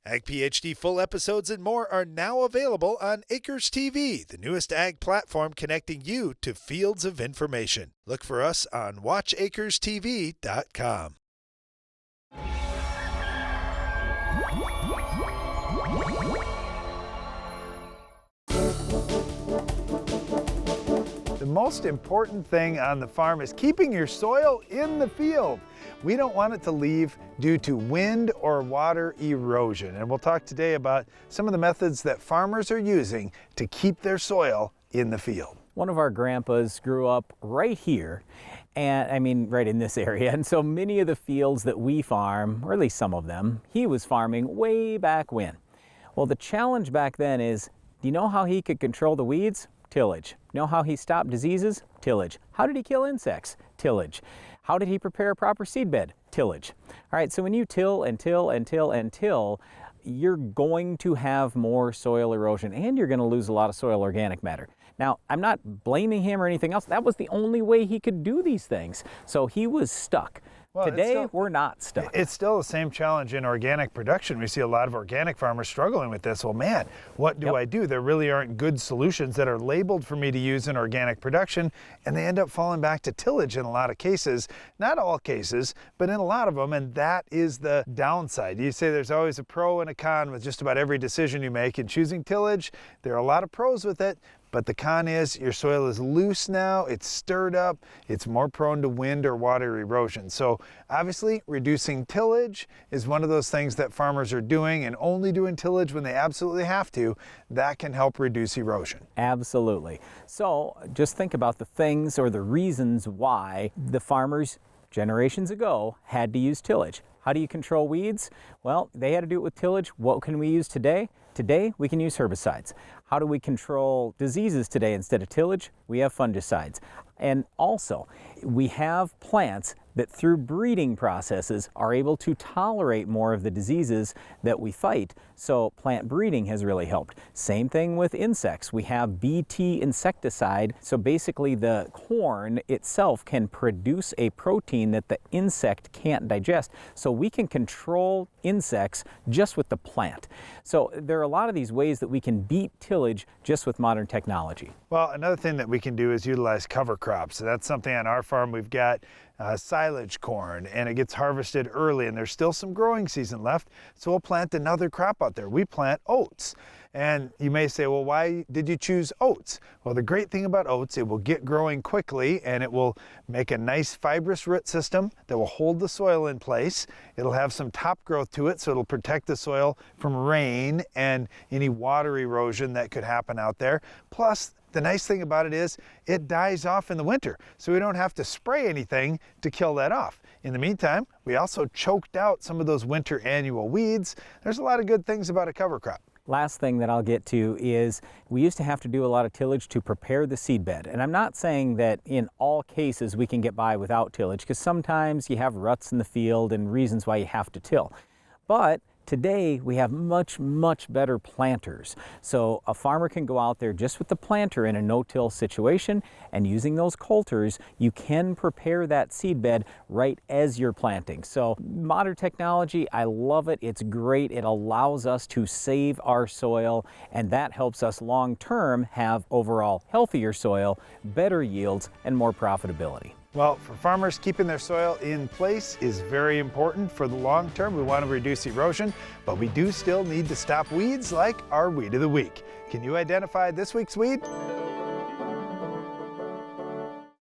Ag PhD full episodes and more are now available on Acres TV, the newest ag platform connecting you to fields of information. Look for us on watchacrestv.com. The most important thing on the farm is keeping your soil in the field. We don't want it to leave due to wind or water erosion. And we'll talk today about some of the methods that farmers are using to keep their soil in the field. One of our grandpas grew up right here, and right in this area. And so many of the fields that we farm, or at least some of them, he was farming way back when. Well, the challenge back then is, do you know how he could control the weeds? Tillage. Know how he stopped diseases? Tillage. How did he kill insects? Tillage. How did he prepare a proper seed bed? Tillage. All right, so when you till and till and till and till, you're going to have more soil erosion and you're going to lose a lot of soil organic matter. Now, I'm not blaming him or anything else. That was the only way he could do these things. So he was stuck. Well, today, we're not stuck. It's still the same challenge in organic production. We see a lot of organic farmers struggling with this. Well, man, what do I do? There really aren't good solutions that are labeled for me to use in organic production, and they end up falling back to tillage in a lot of cases. Not all cases, but in a lot of them, and that is the downside. You say there's always a pro and a con with just about every decision you make. In choosing tillage, there are a lot of pros with it, but the con is your soil is loose now, it's stirred up, it's more prone to wind or water erosion. So obviously reducing tillage is one of those things that farmers are doing, and only doing tillage when they absolutely have to. That can help reduce erosion. Absolutely. So just think about the things or the reasons why the farmers generations ago had to use tillage. How do you control weeds? Well, they had to do it with tillage. What can we use today? Today, we can use herbicides. How do we control diseases today instead of tillage? We have fungicides. And also, we have plants that through breeding processes are able to tolerate more of the diseases that we fight. So plant breeding has really helped. Same thing with insects. We have Bt insecticide. So basically the corn itself can produce a protein that the insect can't digest. So we can control insects just with the plant. So there are a lot of these ways that we can beat tillage just with modern technology. Well, another thing that we can do is utilize cover crops. So that's something on our farm. We've got silage corn, and it gets harvested early, and there's still some growing season left, so we'll plant another crop out there. We plant oats. And you may say, well, why did you choose oats? Well, the great thing about oats, it will get growing quickly, and it will make a nice fibrous root system that will hold the soil in place. It'll have some top growth to it, so it'll protect the soil from rain and any water erosion that could happen out there. Plus, the nice thing about it is it dies off in the winter, so we don't have to spray anything to kill that off. In the meantime, we also choked out some of those winter annual weeds. There's a lot of good things about a cover crop. Last thing that I'll get to is we used to have to do a lot of tillage to prepare the seed bed. And I'm not saying that in all cases we can get by without tillage, because sometimes you have ruts in the field and reasons why you have to till. But today we have much, much better planters. So a farmer can go out there just with the planter in a no-till situation, and using those coulters, you can prepare that seed bed right as you're planting. So modern technology, I love it. It's great. It allows us to save our soil, and that helps us long-term have overall healthier soil, better yields, and more profitability. Well, for farmers, keeping their soil in place is very important for the long term. We want to reduce erosion, but we do still need to stop weeds like our Weed of the Week. Can you identify this week's weed?